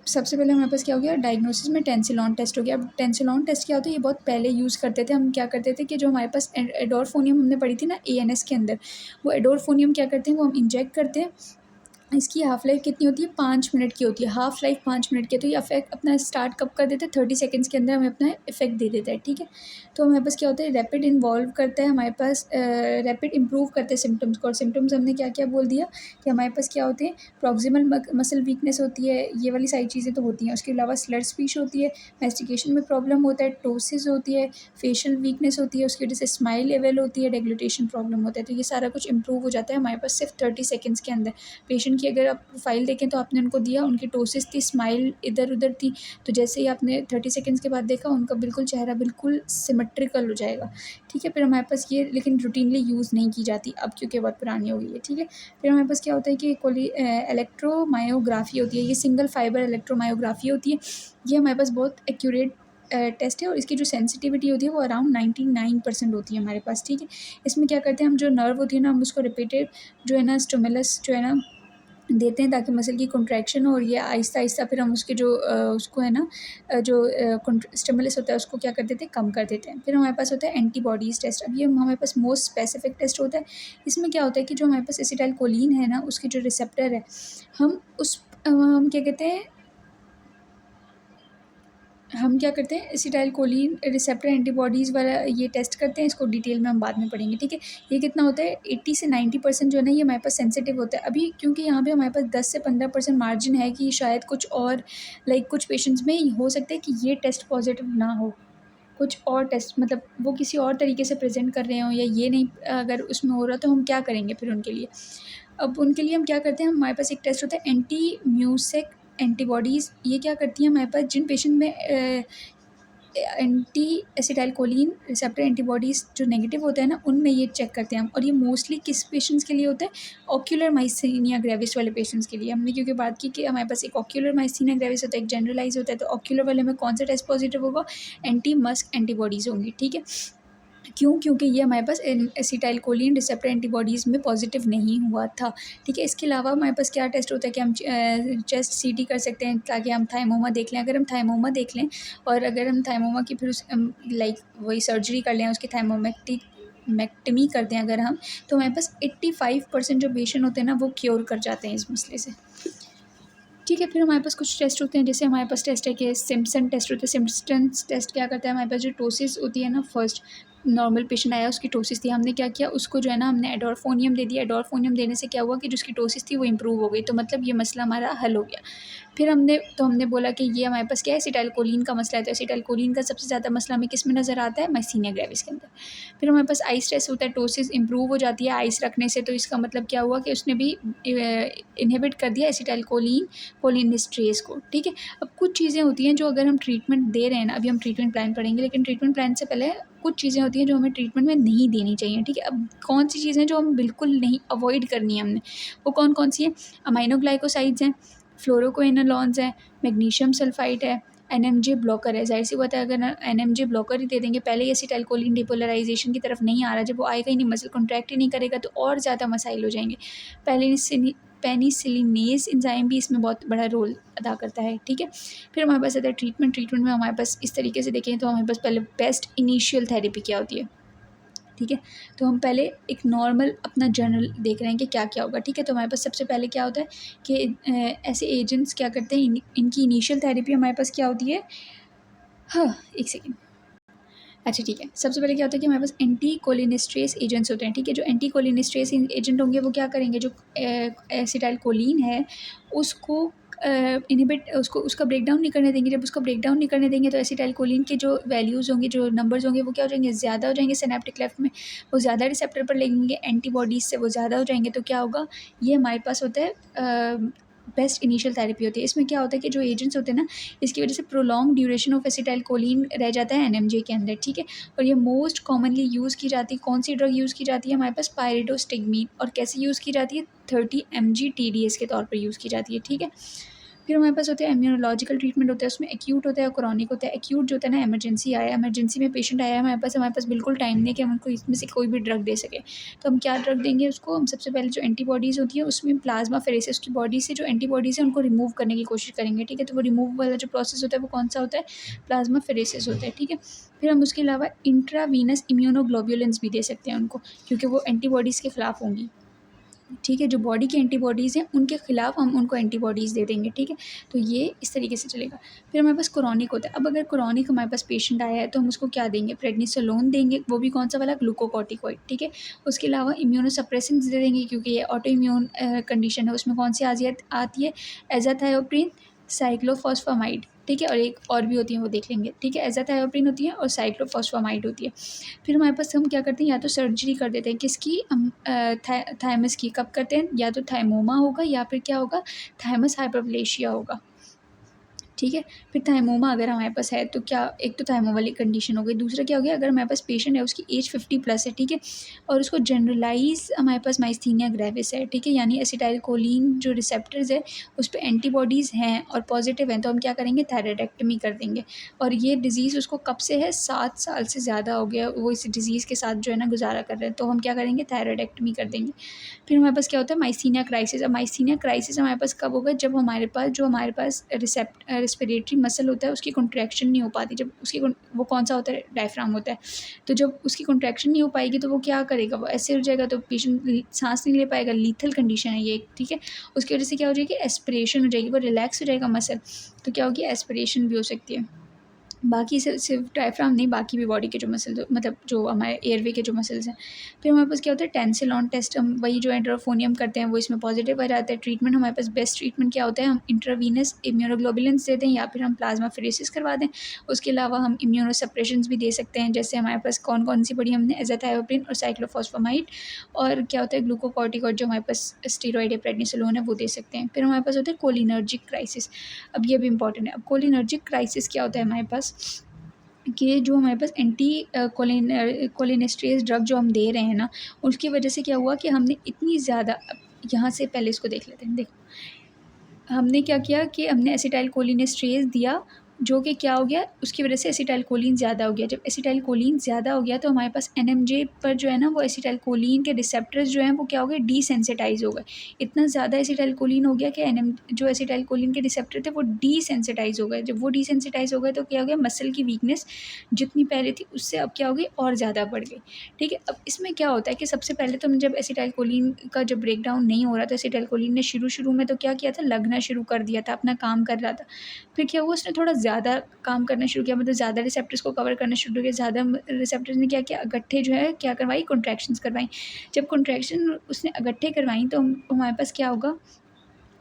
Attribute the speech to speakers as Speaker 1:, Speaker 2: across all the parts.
Speaker 1: सबसे पहले हमारे पास क्या हो गया, डायग्नोसिस में टेंसिलॉन टेस्ट हो गया। अब टेंसिलॉन टेस्ट क्या होता है, ये बहुत पहले यूज़ करते थे। हम क्या करते थे कि जो हमारे पास एडोरफोनियम हमने पढ़ी थी ना एएनएस के अंदर, वो एडोरफोनियम क्या करते हैं, वो हम इंजेक्ट करते हैं। इसकी हाफ लाइफ कितनी होती है, 5 मिनट की होती है, हाफ लाइफ 5 मिनट की। तो ये इफेक्ट अपना स्टार्ट कब कर देते हैं, 30 सेकंड्स के अंदर हमें अपना इफेक्ट दे देता है, ठीक है। तो हमारे पास क्या होता है, रैपिड इन्वॉल्व करता है हमारे पास, रैपिड इंप्रूव करते हैं सिम्टम्स को। और सिम्टम्स हमने क्या क्या बोल दिया कि हमारे पास क्या होते हैं, प्रॉक्सिमल मसल वीकनेस होती है, ये वाली सारी चीज़ें तो होती हैं। उसके अलावा स्लर स्पीच होती है, मैस्टिकेशन में प्रॉब्लम होता है, टोसिस होती है, फेशियल वीकनेस होती है, उसकी वजह से स्माइल लेवल होती है, डेग्लूटेशन प्रॉब्लम होता है। तो ये सारा कुछ इंप्रूव हो जाता है हमारे पास सिर्फ 30 सेकंड्स के अंदर। पेशेंट की अगर आप प्रोफाइल देखें तो आपने उनको दिया, उनकी टोसिस थी, स्माइल इधर उधर थी, तो जैसे ही आपने 30 सेकंड्स के बाद देखा उनका बिल्कुल चेहरा बिल्कुल सिमेट्रिकल हो जाएगा, ठीक है। फिर हमारे पास ये लेकिन रूटीनली यूज़ नहीं की जाती अब, क्योंकि बहुत पुरानी हो गई है, ठीक है। फिर हमारे पास क्या होता है कि इलेक्ट्रोमायोग्राफी होती है, ये सिंगल फाइबर इलेक्ट्रोमायोग्राफी होती है। ये हमारे पास बहुत एक्यूरेट टेस्ट है, और इसकी जो सेंसिटिविटी होती है वो अराउंड 99% होती है हमारे पास, ठीक है। इसमें क्या करते हैं हम, जो नर्व होती है ना, हम उसको रिपीटेड जो है ना स्टिमुलस जो है ना देते हैं ताकि मसल की कॉन्ट्रैक्शन हो, और ये आहिस्ता आहिस्ता फिर हम उसके जो उसको है ना जो स्टिमुलस होता है उसको क्या कर देते हैं, कम कर देते हैं। फिर हमारे पास होता है एंटीबॉडीज़ टेस्ट। अब ये हमारे पास मोस्ट स्पेसिफिक टेस्ट होता है। इसमें क्या होता है कि जो हमारे पास एसिटाइलकोलिन है ना, उसके जो रिसेप्टर है, हम क्या कहते हैं, हम क्या करते हैं, एसिटाइलकोलिन रिसेप्टर एंटीबॉडीज़ वाला ये टेस्ट करते हैं। इसको डिटेल में हम बाद में पढ़ेंगे, ठीक है। ये कितना होता है, 80 से 90% जो है ना, ये हमारे पास सेंसिटिव होता है अभी, क्योंकि यहाँ पे हमारे पास 10 से 15% मार्जिन है कि शायद कुछ और कुछ पेशेंट्स में हो सकता है कि ये टेस्ट पॉजिटिव ना हो, कुछ और टेस्ट मतलब वो किसी और तरीके से प्रेजेंट कर रहे हों, या ये नहीं अगर उसमें हो रहा, तो हम क्या करेंगे फिर उनके लिए। अब उनके लिए हम क्या करते हैं, हमारे पास एक टेस्ट होता है एंटी म्यूसिक एंटीबॉडीज़। ये क्या करती हैं हमारे पास, जिन पेशेंट में एंटी एसिटाइलकोलिन रिसेप्टर एंटीबॉडीज़ जो नेगेटिव होता है ना, उनमें ये चेक करते हैं हम। और ये मोस्टली किस पेशेंट्स के लिए होता है, ऑक्यूलर माइस्थीनिया ग्रेविस वाले पेशेंट्स के लिए। हमने क्योंकि बात की कि हमारे पास एक ऑक्यूलर माइस्थीनिया ग्रेविस होता है, एक जनरलाइज होता है, तो ऑक्यूलर वाले में कौन सा टेस्ट पॉजिटिव होगा, एंटी मस्क एंटीबॉडीज़ होंगी, ठीक है। क्यों, क्योंकि ये हमारे पास एसिटाइलकोलिन रिसेप्टर एंटीबॉडीज़ में पॉजिटिव नहीं हुआ था, ठीक है। इसके अलावा हमारे पास क्या टेस्ट होता है कि हम चेस्ट सीटी कर सकते हैं ताकि हम थाइमोमा देख लें। अगर हम थाइमोमा देख लें, और अगर हम थाइमोमा की फिर वही सर्जरी कर लें, उसकी थाइमोमेक्टमी कर दें अगर हम, तो हमारे पास 85% जो पेशेंट होते हैं ना, वो क्योर कर जाते हैं इस मसले से, ठीक है। फिर हमारे पास कुछ टेस्ट होते हैं, जैसे हमारे पास टेस्ट है कि सिम्पसन टेस्ट होता है। सिम्पसन टेस्ट क्या करता है, हमारे पास जो टोसिस होती है ना, फर्स्ट नॉर्मल पेशेंट आया, उसकी टोसिस थी, हमने क्या किया, उसको जो है ना हमने एडोरफोनियम दे दिया। एडोरफोनियम देने से क्या हुआ कि जो उसकी टोसिस थी वो इंप्रूव हो गई, तो मतलब ये मसला हमारा हल हो गया। फिर हमने बोला कि ये हमारे पास क्या है, एसिटाइलकोलिन का मसला है। तो एसिटाइलकोलिन का सबसे ज़्यादा मसला हमें किस में नज़र आता है, माइस्थीनिया ग्रेविस के अंदर। फिर हमारे पास आइस टेस्ट होता है, टोसिस इंप्रूव हो जाती है आइस रखने से, तो इसका मतलब क्या हुआ कि उसने भी इनहिबिट कर दिया एसिटाइलकोलिन कोलिनेस्ट्रेस को, ठीक है। अब कुछ चीज़ें होती हैं जो अगर हम ट्रीटमेंट दे रहे हैं ना, अभी हम ट्रीटमेंट प्लान पढ़ेंगे, लेकिन ट्रीटमेंट प्लान से पहले कुछ चीज़ें होती हैं जो हमें ट्रीटमेंट में नहीं देनी चाहिए, ठीक है। अब कौन सी चीज़ें जो हम बिल्कुल नहीं अवॉइड करनी है हमने, वो कौन कौन सी हैं, अमाइनोग्लाइकोसाइड्स हैं, फ्लोरोक्विनोलॉन्स है, मैग्नीशियम सल्फाइड है, एनएमजे ब्लॉकर है। ज़ाहिर सी बात है, अगर एनएमजे ब्लॉकर ही दे देंगे, पहले ही एसिटाइलकोलिन डिपोलराइजेशन की तरफ नहीं आ रहा, जब वो आएगा ही नहीं, मसल कॉन्ट्रैक्ट ही नहीं करेगा, तो और ज़्यादा मसाइल हो जाएंगे। पहले पेनिसिलिनेज एंजाइम भी इसमें बहुत बड़ा रोल अदा करता है, ठीक है। फिर हमारे पास आता है ट्रीटमेंट में हमारे पास इस तरीके से देखें तो हमारे पास पहले बेस्ट इनिशियल थेरेपी क्या होती है, ठीक है। तो हम पहले एक नॉर्मल अपना जर्नल देख रहे हैं कि क्या क्या होगा, ठीक है। तो हमारे पास सबसे पहले क्या होता है कि ऐसे एजेंट्स क्या करते हैं, इनकी इनिशियल थेरेपी हमारे पास क्या होती है, हाँ एक सेकेंड, अच्छा ठीक है। सबसे पहले क्या होता है कि हमारे पास एंटी कोलिनेस्ट्रेस एजेंट्स होते हैं, ठीक है। जो एंटी कोलिनेस्ट्रेस एजेंट होंगे वो क्या करेंगे, जो एसिटाइलकोलिन है उसको इनहिबिट उसको उसका ब्रेक डाउन नहीं करने देंगे। जब उसका ब्रेक डाउन नहीं करने देंगे तो एसिटाइलकोलिन के जो वैल्यूज़ होंगे, जो नंबर्स होंगे, वो क्या हो जाएंगे, ज़्यादा हो जाएंगे सिनेप्टिक लेफ्ट में, वो ज़्यादा रिसेप्टर पर लगेंगे, एंटीबॉडीज़ से वो ज़्यादा हो जाएंगे। तो क्या होगा, ये हमारे पास होता है बेस्ट इनिशियल थेरेपी होती है। इसमें क्या होता है कि जो एजेंट्स होते हैं ना, इसकी वजह से प्रोलॉन्ग ड्यूरेशन ऑफ एसिटाइलकोलिन रह जाता है एनएमजे के अंदर, ठीक है। और ये मोस्ट कॉमनली यूज़ की जाती है, कौन सी ड्रग यूज़ की जाती है हमारे पास, पायरिडोस्टिग्मीन। और कैसे यूज़ की जाती है, 30 mg TDS के तौर पर यूज़ की जाती है, ठीक है। फिर हमारे पास होता है इम्यूनोलॉजिकल ट्रीटमेंट होता है, उसमें एक्यूट होता है और क्रॉनिक होता है। एक्यूट जो होता है ना, इमरजेंसी में पेशेंट आया है हमारे पास बिल्कुल टाइम नहीं है कि हम उनको इसमें से कोई भी ड्रग दे सकें। तो हम क्या ड्रग देंगे उसको, हम सबसे पहले जो एंटीबॉडीज़ होती है उसमें प्लाज्माफेरेसिस, उसकी बॉडी से जो एंटीबॉडीज़ हैं उनको रिमूव करने की कोशिश करेंगे, ठीक है। तो वो रिमूव वाला जो प्रोसेस होता है वो कौन सा होता है, प्लाज्माफेरेसिस होता है, ठीक है। फिर हम उसके अलावा इंट्रावीनस इम्यूनोग्लोबुलिन्स भी दे सकते हैं उनको, क्योंकि वो एंटीबॉडीज़ के खिलाफ होंगी, ठीक है। जो बॉडी की एंटीबॉडीज़ हैं उनके खिलाफ हम उनको एंटीबॉडीज़ दे देंगे, ठीक है। तो ये इस तरीके से चलेगा। फिर हमारे पास क्रॉनिक होता है। अब अगर क्रॉनिक हमारे पास पेशेंट आया है तो हम उसको क्या देंगे, प्रेडनिसोलोन देंगे, वो भी कौन सा वाला, ग्लूकोकॉर्टिकॉइड, ठीक है। उसके अलावा इम्यूनोसप्रेसेंट्स दे देंगे, क्योंकि ये ऑटो इम्यून कंडीशन है। उसमें कौन सी आती है, एज़ाथायोप्रिन, साइक्लोफॉस्फामाइड, ठीक है। और एक और भी होती है वो देख लेंगे, ठीक है। एज़ाथायोप्रिन होती है और साइक्लोफॉस्फामाइड होती है। फिर हमारे पास हम क्या करते हैं, या तो सर्जरी कर देते हैं, किसकी, हम थायमस की। कब करते हैं, या तो थाइमोमा होगा या फिर क्या होगा, थाइमस हाइपरप्लेशिया होगा, ठीक है। फिर थाइमोमा अगर हमारे पास है तो क्या, एक तो थाइमो वाली कंडीशन हो गई, दूसरा क्या हो गया, अगर हमारे पास पेशेंट है उसकी एज 50+ है, ठीक है, और उसको जनरलाइज हमारे पास माइस्थीनिया ग्रेविस है, ठीक है, यानी एसिटाइल कोलिन जो रिसेप्टर्स है उस पर एंटीबॉडीज़ हैं और पॉजिटिव हैं, तो हम क्या करेंगे, थायराइडेक्टमी कर देंगे। और ये डिज़ीज़ उसको कब से है, 7 साल से ज़्यादा हो गया वो इस डिज़ीज़ के साथ जो है ना गुजारा कर रहे हैं, तो हम क्या करेंगे, थायराइडेक्टमी कर देंगे। फिर हमारे पास क्या होता है, माइस्थीनिया क्राइसिस। अब माइस्थीनिया क्राइसिस हमारे पास कब होगा, जब हमारे पास रेस्पिरेटरी मसल होता है उसकी कॉन्ट्रैक्शन नहीं हो पाती, जब उसकी वो कौन सा होता है, डायफ्राम होता है। तो जब उसकी कॉन्ट्रैक्शन नहीं हो पाएगी तो वो क्या करेगा, वो ऐसे हो जाएगा, तो पेशेंट सांस नहीं ले पाएगा, लीथल कंडीशन है ये, ठीक है। उसकी वजह से क्या हो जाएगी, एस्पिरेशन हो जाएगी, वो रिलैक्स हो जाएगा मसल, तो क्या होगी, एस्पिरेशन भी हो सकती है। बाकी सिर्फ डायफ्राम नहीं, बाकी भी बॉडी के जो मसल्स, मतलब जो हमारे एयरवे के जो मसल्स हैं। फिर हमारे पास क्या होता है, टेंसिलॉन टेस्ट, हम वही जो एंट्रोफोनियम करते हैं वो इसमें पॉजिटिव आ जाता है। ट्रीटमेंट हमारे पास बेस्ट ट्रीटमेंट क्या होता है, हम इंट्रावीनस इम्यूनोग्लोबुलिन्स दे दें या फिर हम प्लाज्माफेरेसिस करवा दें। उसके अलावा हम इम्यूनोसप्रेशंस भी दे सकते हैं, जैसे हमारे पास कौन कौन सी पड़ी हमने, एज़ाथायोप्रिन और साइक्लोफॉस्फामाइड, और क्या होता है, ग्लूकोकॉर्टिकॉइड जो हमारे पास स्टेरॉइड या प्रेडनिसोलोन है वो दे सकते हैं। फिर हमारे पास होता है कोलिनर्जिक क्राइसिस। अब ये भी इंपॉर्टेंट है। अब कोलिनर्जिक क्राइसिस क्या होता है हमारे पास, कि जो हमारे पास एंटी कोलिनेस्टेरेज़ ड्रग जो हम दे रहे हैं ना, उसकी वजह से क्या हुआ कि हमने इतनी ज़्यादा, यहाँ से पहले इसको देख लेते हैं। देखो, हमने क्या किया कि हमने एसिटाइलकोलिनेस्टेरेज़ दिया, जो कि क्या हो गया, उसकी वजह से एसिटाइलकोलिन ज़्यादा हो गया। जब एसिटाइलकोलिन ज़्यादा हो गया तो हमारे पास एनएमजे पर जो है ना, वो एसिटाइलकोलिन के रिसेप्टर्स जो हैं वो क्या हो गए, डीसेंसिटाइज़ हो गए। इतना ज़्यादा एसिटाइलकोलिन हो गया कि जो एसिटाइलकोलिन के रिसेप्टर थे वो डीसेंसिटाइज़ हो गए। जब वो डीसेंसिटाइज़ हो गए तो क्या हो गया, मसल की वीकनेस जितनी पहले थी उससे अब क्या हो गई, और ज़्यादा बढ़ गई, ठीक है। अब इसमें क्या होता है कि सबसे पहले तो जब एसिटाइलकोलिन का जब ब्रेकडाउन नहीं हो रहा था, एसिटाइलकोलिन ने शुरू में तो क्या किया था, लगना शुरू कर दिया था, अपना काम कर रहा था। फिर क्या हुआ, उसने थोड़ा ज़्यादा काम करना शुरू किया, मतलब ज़्यादा रिसेप्टर्स को कवर करना शुरू किया। ज़्यादा रिसेप्टर्स ने क्या किया, इकट्ठे जो है क्या करवाई, कॉन्ट्रैक्शंस करवाई। जब कॉन्ट्रैक्शन उसने इकट्ठे करवाई तो हमारे पास क्या होगा,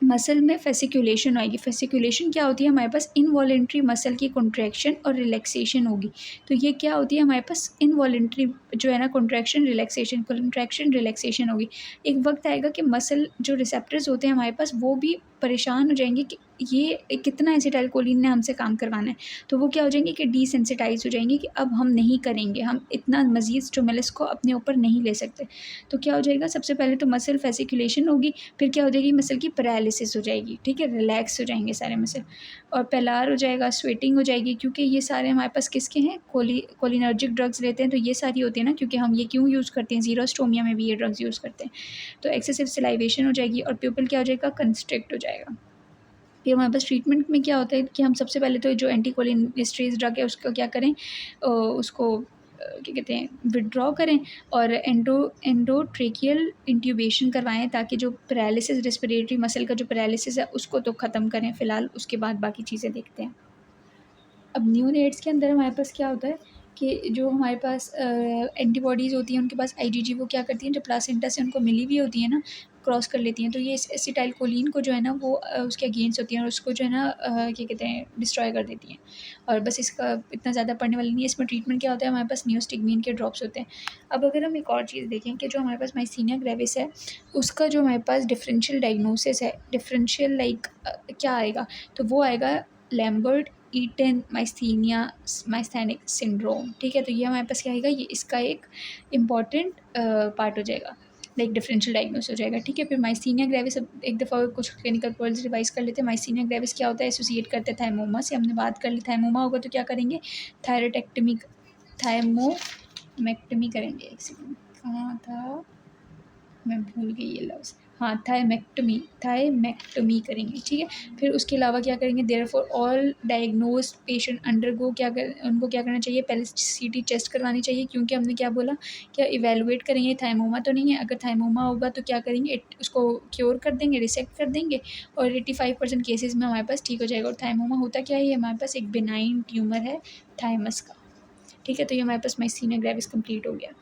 Speaker 1: मसल में फेसिकुलेशन आएगी। फेसिकुलेशन क्या होती है, हमारे पास इनवॉलेंट्री मसल की कॉन्ट्रैक्शन और रिलैक्सेशन होगी। तो ये क्या होती है, हमारे पास इनवॉलेंट्री जो है ना, कॉन्ट्रैक्शन रिलैक्सेशन होगी। एक वक्त आएगा कि मसल जो रिसेप्टर्स होते हैं हमारे पास वो भी परेशान हो जाएंगे कि ये कितना एसिटाइलकोलिन ने हमसे काम करवाना है, तो वो क्या हो जाएंगे कि डीसेंसिटाइज हो जाएंगे कि अब हम नहीं करेंगे, हम इतना मज़ीद स्टिमुलस को अपने ऊपर नहीं ले सकते। तो क्या हो जाएगा, सबसे पहले तो मसल फेसिकुलेशन होगी, फिर क्या हो जाएगी, मसल की पैरालिसिस हो जाएगी, ठीक है, रिलैक्स हो जाएंगे सारे मसल, और पेलार हो जाएगा, स्वेटिंग हो जाएगी, क्योंकि ये सारे हमारे पास किसके हैं, कोलिनर्जिक ड्रग्स लेते हैं तो ये सारी होती है ना, क्योंकि हम ये क्यों यूज़ करते हैं, ज़ीरोस्टोमिया में भी ये ड्रग्स यूज़ करते हैं। तो एक्सेसिव सलाइवेशन हो जाएगी और प्यूपिल क्या हो जाएगा, कंस्ट्रिक्ट हो जाएगा। फिर हमारे पास ट्रीटमेंट में क्या होता है कि हम सबसे पहले तो जो एंटीकोलिनेस्टेरेज़ ड्रग है उसका क्या करें, उसको क्या कहते हैं, विथड्रॉ करें और एंडोट्रेकियल इंट्यूबेशन करवाएं, ताकि जो पैरालिसिस, रेस्पिरेटरी मसल का जो पैरालिसिस है उसको तो ख़त्म करें फ़िलहाल, उसके बाद बाकी चीज़ें देखते हैं। अब न्यूनेट्स के अंदर हमारे पास क्या होता है कि जो हमारे पास एंटीबॉडीज़ होती हैं उनके पास आईजीजी वो क्या करती हैं, जो प्लासेंटा से उनको मिली हुई होती है ना, क्रॉस कर लेती हैं, तो ये एसिटाइलकोलिन को जो है ना वो उसके अगेंस्ट होती हैं और उसको जो है ना क्या कहते हैं, डिस्ट्रॉय कर देती हैं। और बस इसका इतना ज़्यादा पढ़ने वाला नहीं है। इसमें ट्रीटमेंट क्या होता है, हमारे पास नियोस्टिग्मीन के ड्रॉप्स होते हैं। अब अगर हम एक और चीज़ देखें कि जो हमारे पास माइस्थीनिया ग्रेविस है उसका जो हमारे पास डिफरेंशियल डायग्नोसिस है, डिफरेंशियल लाइक क्या आएगा, तो वो आएगा लैम्बर्ट ईटन माइस्थेनिक सिंड्रोम, ठीक है। तो ये हमारे पास क्या आएगा, ये इसका एक इम्पॉर्टेंट पार्ट हो जाएगा। लाइक डिफरेंशियल डायग्नोस हो जाएगा, ठीक है। फिर माइस्थीनिया ग्रेविस, अब एक दफ़ा कुछ क्लिनिकल वर्ड्स रिवाइज कर लेते हैं। माइस्थीनिया ग्रेविस क्या होता है, एसोसिएट करते हैं थायमोमा से, हमने बात कर ली। थायमोमा होगा तो क्या करेंगे, थायरोटेक्टमी, थायमोमेक्टमी करेंगे। एक सेकंड, कहाँ था, मैं भूल गई ये लफ्ज़, हाँ, थायमेक्टमी, थायमेक्टमी करेंगे, ठीक है। फिर उसके अलावा क्या करेंगे, therefore all diagnosed patient undergo, क्या कर, उनको क्या करना चाहिए, पहले सीटी टेस्ट करवानी चाहिए, क्योंकि हमने क्या बोला, क्या इवेलुएट करेंगे थायमोमा तो नहीं है। अगर थायमोमा होगा तो क्या करेंगे, उसको क्योर कर देंगे, रिसेक्ट कर देंगे, और 85% केसेस में हमारे पास ठीक हो जाएगा। और थायमोमा होता क्या है, ये हमारे पास एक बिनाइन ट्यूमर है थायमस का, ठीक है। तो ये हमारे पास माइस्थीनिया ग्रेविस कंप्लीट हो गया।